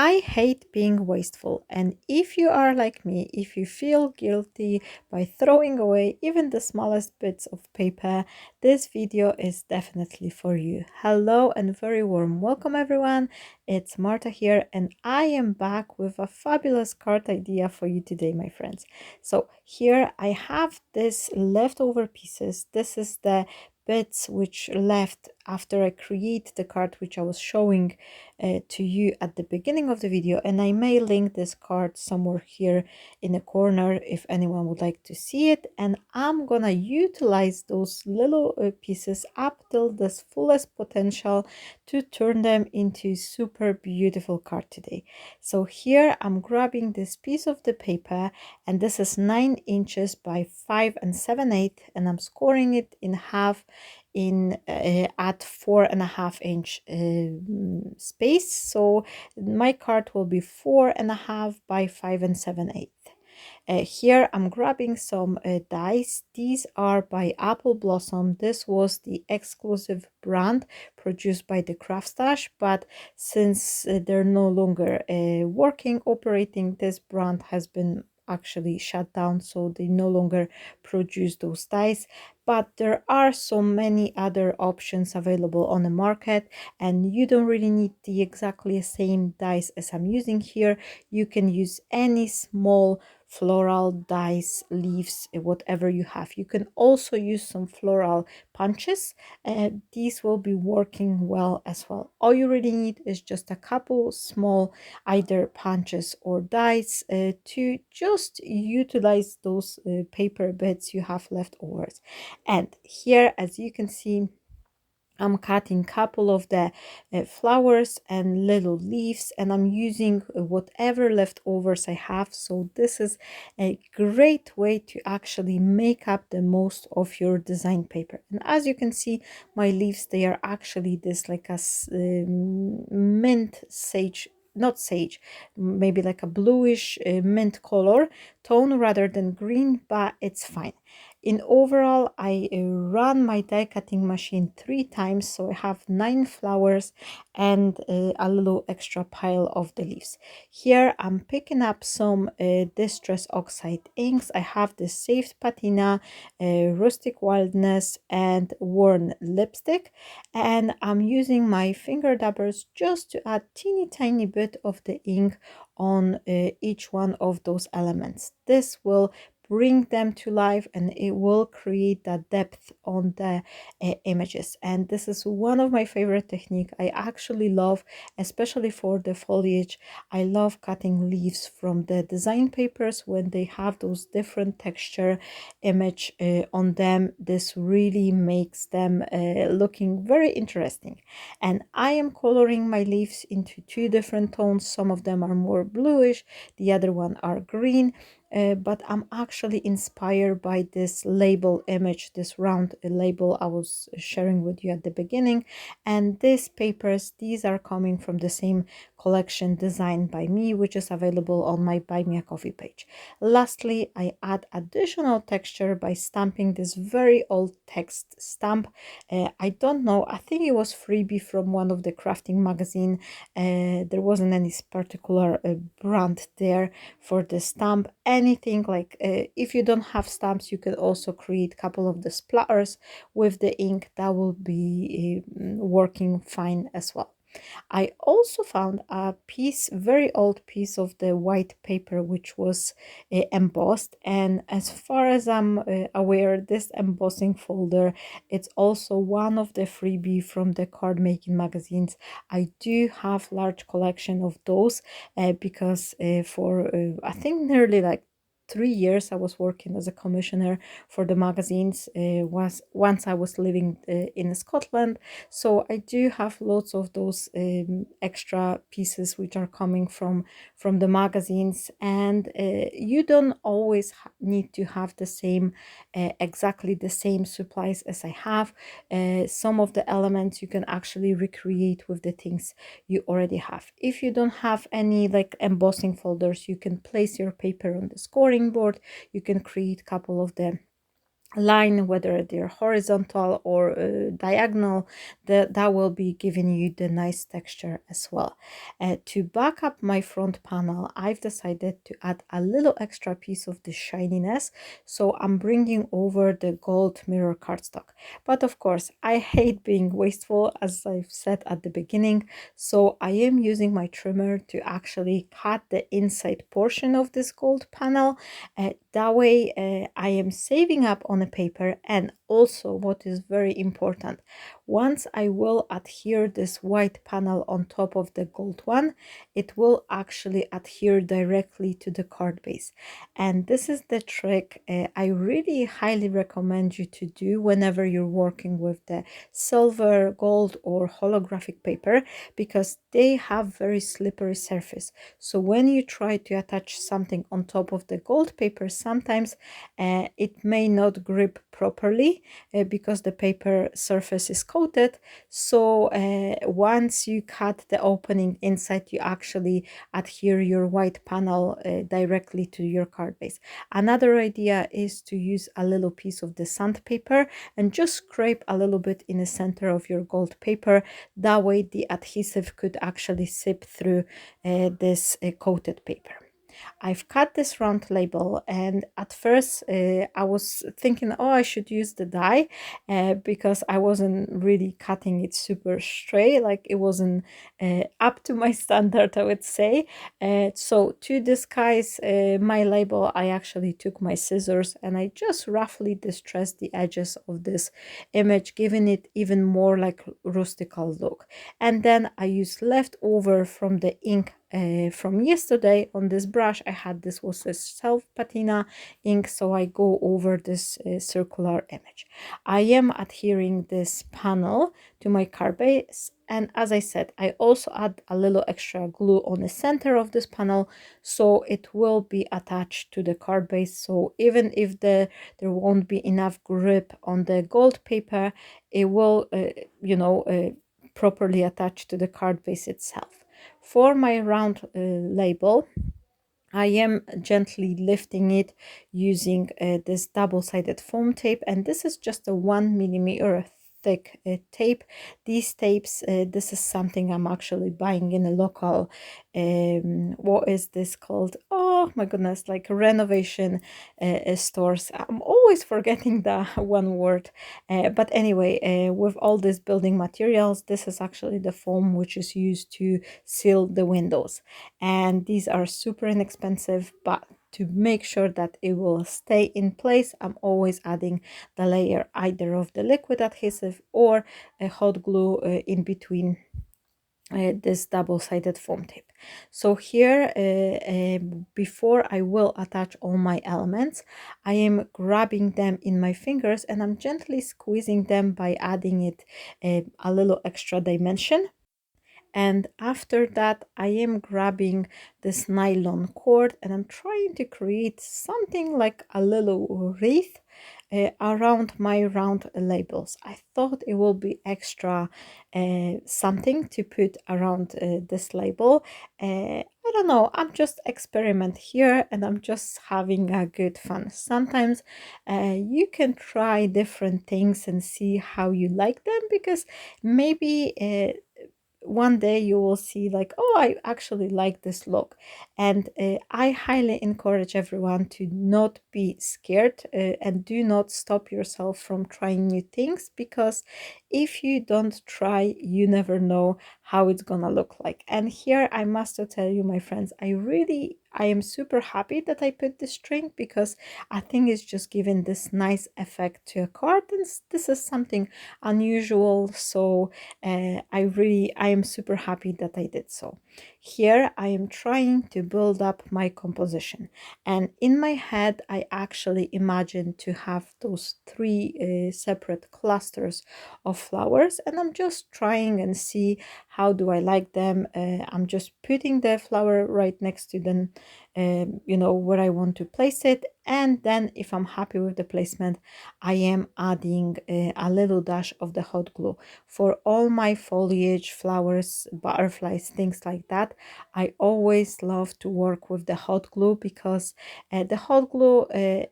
I hate being wasteful, and if you are like me, if you feel guilty by throwing away even the smallest bits of paper, this video is definitely for you. Hello and very warm welcome everyone. It's Marta here, and I am back with a fabulous card idea for you today, my friends. So here I have this leftover pieces. This is the bits which left after I create the card which I was showing to you at the beginning of the video, and I may link this card somewhere here in the corner if anyone would like to see it. And I'm gonna utilize those little pieces up till this fullest potential to turn them into super beautiful card today. So here I'm grabbing this piece of the paper, and this is 9 inches by 5 7/8, and I'm scoring it in half in at 4.5 inch space. So my card will be 4.5 by 5 7/8. Here I'm grabbing some dice. These are by Apple Blossom. This was the exclusive brand produced by the craft stash, but since they're no longer operating, this brand has been actually shut down, so they no longer produce those dice. But there are so many other options available on the market, and you don't really need the exactly same dice as I'm using here. You can use any small floral dice, leaves, whatever you have. You can also use some floral punches. These will be working well as well. All you really need is just a couple small either punches or dice to just utilize those paper bits you have left overs. And here, as you can see, I'm cutting couple of the flowers and little leaves, and I'm using whatever leftovers I have. So this is a great way to actually make up the most of your design paper. And as you can see, my leaves, they are actually this like a mint sage, not sage, maybe like a bluish mint color tone rather than green, but it's fine. In overall, I run my die cutting machine 3 times, so I have 9 flowers and a little extra pile of the leaves. Here I'm picking up some distress oxide inks. I have the Saved Patina, Rustic Wildness, and Worn Lipstick, and I'm using my finger dabbers just to add teeny tiny bit of the ink on each one of those elements. This will bring them to life, and it will create that depth on the images. And this is one of my favorite technique. I actually love, especially for the foliage, I love cutting leaves from the design papers when they have those different texture image on them. This really makes them looking very interesting. And I am coloring my leaves into 2 different tones. Some of them are more bluish, the other one are green. But I'm actually inspired by this label image, this round label I was sharing with you at the beginning. And these papers, these are coming from the same collection designed by me, which is available on my Buy Me a Coffee page. Lastly, I add additional texture by stamping this very old text stamp. I don't know, I think it was freebie from one of the crafting magazine. There wasn't any particular brand there for the stamp. Anything like if you don't have stamps, you can also create a couple of the splatters with the ink. That will be working fine as well. I also found a piece, very old piece of the white paper, which was embossed. And as far as I'm aware, this embossing folder, it's also one of the freebie from the card making magazines. I do have large collection of those because for I think nearly like 3 years I was working as a commissioner for the magazines was once I was living in Scotland. So I do have lots of those extra pieces which are coming from the magazines, and you don't always need to have the same exactly the same supplies as I have. Some of the elements you can actually recreate with the things you already have. If you don't have any like embossing folders, you can place your paper on the scoring board. You can create a couple of them line, whether they're horizontal or diagonal, that will be giving you the nice texture as well. To back up my front panel, I've decided to add a little extra piece of the shininess, so I'm bringing over the gold mirror cardstock. But of course, I hate being wasteful, as I've said at the beginning, so I am using my trimmer to actually cut the inside portion of this gold panel. That way I am saving up on a paper. And also, what is very important, once I will adhere this white panel on top of the gold one, it will actually adhere directly to the card base. And this is the trick I really highly recommend you to do whenever you're working with the silver, gold or holographic paper, because they have very slippery surface. So when you try to attach something on top of the gold paper, sometimes it may not grip properly because the paper surface is coated. So once you cut the opening inside, you actually adhere your white panel directly to your card base. Another idea is to use a little piece of the sandpaper and just scrape a little bit in the center of your gold paper. That way the adhesive could actually seep through this coated paper. I've cut this round label, and at first I was thinking, oh, I should use the die because I wasn't really cutting it super straight, like it wasn't up to my standard, I would say. So to disguise my label, I actually took my scissors and I just roughly distressed the edges of this image, giving it even more like rustical look. And then I used leftover from the ink from yesterday on this brush. I had, this was a self patina ink, so I go over this circular image. I am adhering this panel to my card base, and as I said, I also add a little extra glue on the center of this panel, so it will be attached to the card base. So even if there won't be enough grip on the gold paper, it will properly attach to the card base itself. For my round label, I am gently lifting it using this double-sided foam tape, and this is just a 1 mm thick tape. These tapes, this is something I'm actually buying in a local, what is this called? Oh my goodness, like renovation stores. I'm always forgetting the one word. But anyway, with all these building materials, this is actually the foam which is used to seal the windows. And these are super inexpensive, but to make sure that it will stay in place, I'm always adding the layer either of the liquid adhesive or a hot glue in between this double-sided foam tape. So here, before I will attach all my elements, I am grabbing them in my fingers and I'm gently squeezing them by adding it a little extra dimension. And after that, I am grabbing this nylon cord and I'm trying to create something like a little wreath around my round labels. I thought it will be extra something to put around this label. I don't know, I'm just experiment here and I'm just having a good fun. Sometimes you can try different things and see how you like them, because maybe one day you will see like, oh, I actually like this look. And I highly encourage everyone to not be scared and do not stop yourself from trying new things, because if you don't try, you never know how it's gonna look like. And here I must tell you, my friends, I am super happy that I put this string, because I think it's just giving this nice effect to a card, and this is something unusual. So I am super happy that I did so. Here I am trying to build up my composition, and in my head I actually imagine to have those three separate clusters of flowers, and I'm just trying and see how do I like them. I'm just putting the flower right next to them, where I want to place it. And then if I'm happy with the placement, I am adding a little dash of the hot glue. For all my foliage, flowers, butterflies, things like that, I always love to work with the hot glue because the hot glue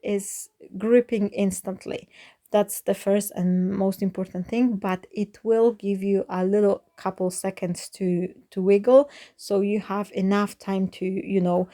is gripping instantly. That's the first and most important thing, but it will give you a little couple seconds to wiggle, so you have enough time to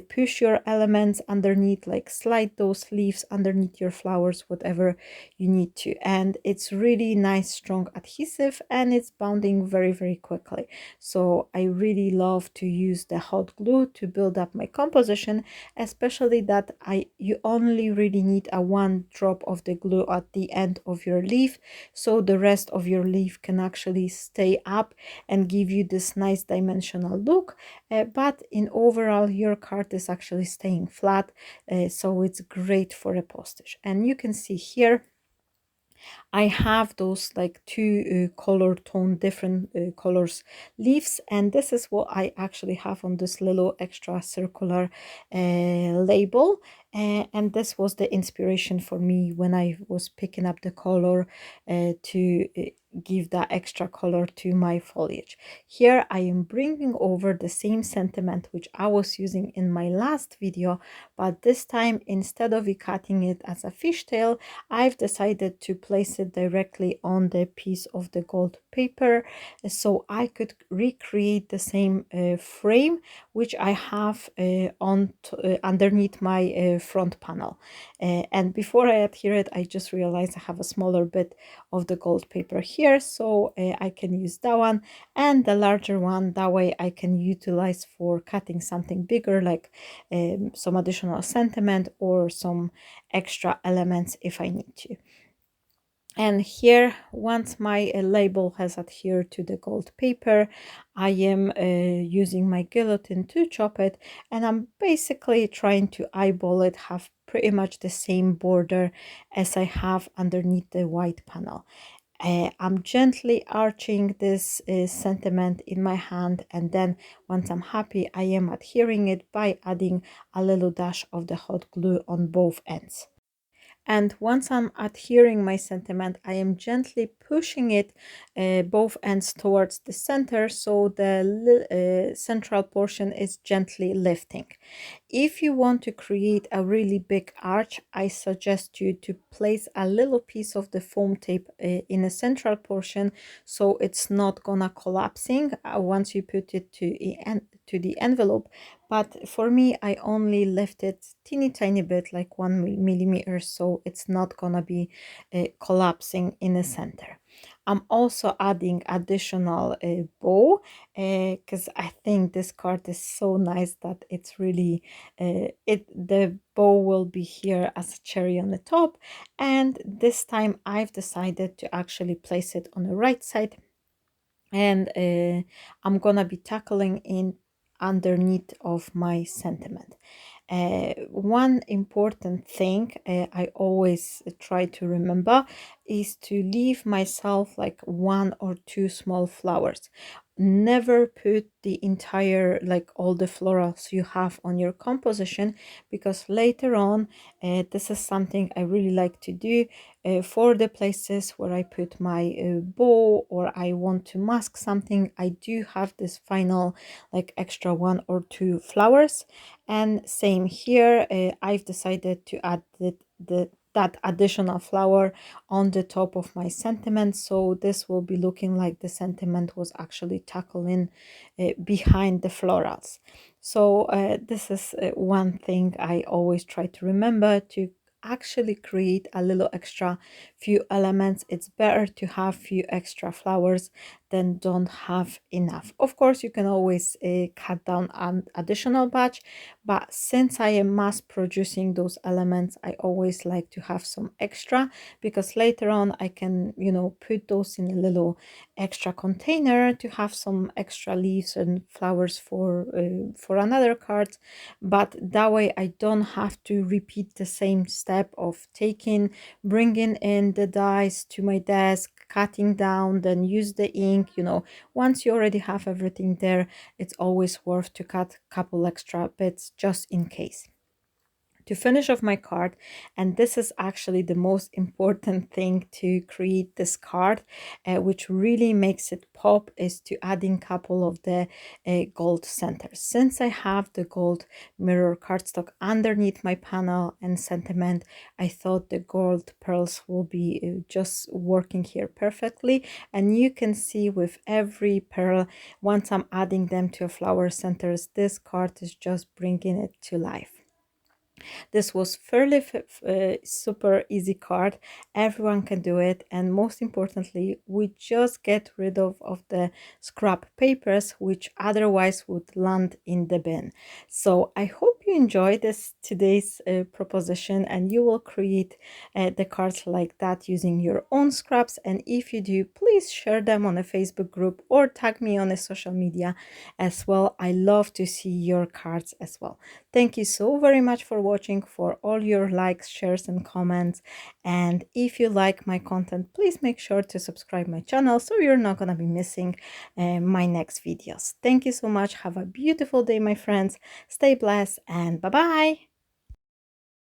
push your elements underneath, like slide those leaves underneath your flowers, whatever you need to. And it's really nice, strong adhesive, and it's bonding very, very quickly. So I really love to use the hot glue to build up my composition, especially that you only really need a one drop of the glue at the end of your leaf, so the rest of your leaf can actually stay up and give you this nice dimensional look. But in overall, your card is actually staying flat, so it's great for a postage. And you can see here I have those like two color tone, different colors leaves, and this is what I actually have on this little extra circular label. And this was the inspiration for me when I was picking up the color to give that extra color to my foliage. Here I am bringing over the same sentiment which I was using in my last video, but this time, instead of cutting it as a fishtail, I've decided to place it directly on the piece of the gold paper, so I could recreate the same frame which I have underneath my front panel. And before I adhere it, I just realized I have a smaller bit of the gold paper here, so I can use that one, and the larger one, that way I can utilize for cutting something bigger, like some additional sentiment or some extra elements if I need to. And here, once my label has adhered to the gold paper, I am using my guillotine to chop it, and I'm basically trying to eyeball it, have pretty much the same border as I have underneath the white panel. I'm gently arching this sentiment in my hand, and then once I'm happy, I am adhering it by adding a little dash of the hot glue on both ends. And once I'm adhering my sentiment, I am gently pushing it both ends towards the center, so the central portion is gently lifting. If you want to create a really big arch, I suggest you to place a little piece of the foam tape in a central portion, so it's not gonna collapsing once you put it to the envelope. But for me, I only left it teeny tiny bit, like 1 millimeter, so it's not gonna be collapsing in the center. I'm also adding additional bow because I think this card is so nice that it's really the bow will be here as a cherry on the top. And this time I've decided to actually place it on the right side, and I'm gonna be tackling in underneath of my sentiment. One important thing I always try to remember is to leave myself like 1 or 2 small flowers. Never put the entire, like all the florals you have on your composition, because later on, this is something I really like to do for the places where I put my bow or I want to mask something. I do have this final like extra 1 or 2 flowers. And same here, I've decided to add that additional flower on the top of my sentiment, so this will be looking like the sentiment was actually tackling behind the florals. So this is one thing I always try to remember, to actually create a little extra few elements. It's better to have few extra flowers than don't have enough. Of course, you can always cut down an additional batch, but since I am mass producing those elements, I always like to have some extra, because later on I can, put those in a little extra container to have some extra leaves and flowers for another card. But that way I don't have to repeat the same step step of bringing in the dies to my desk, cutting down, then use the ink. Once you already have everything there, it's always worth to cut a couple extra bits just in case. To finish off my card, and this is actually the most important thing to create this card, which really makes it pop, is to adding couple of the gold centers. Since I have the gold mirror cardstock underneath my panel and sentiment, I thought the gold pearls will be just working here perfectly. And you can see with every pearl, once I'm adding them to a flower centers, this card is just bringing it to life. This was fairly super easy card. Everyone can do it, and most importantly, we just get rid of the scrap papers which otherwise would land in the bin. So I hope you enjoy today's proposition, and you will create the cards like that using your own scraps. And if you do, please share them on a Facebook group or tag me on a social media as well. I love to see your cards as well. Thank you so very much for watching, for all your likes, shares and comments. And if you like my content, please make sure to subscribe my channel so you're not gonna be missing my next videos. Thank you so much. Have a beautiful day, my friends. Stay blessed and bye-bye.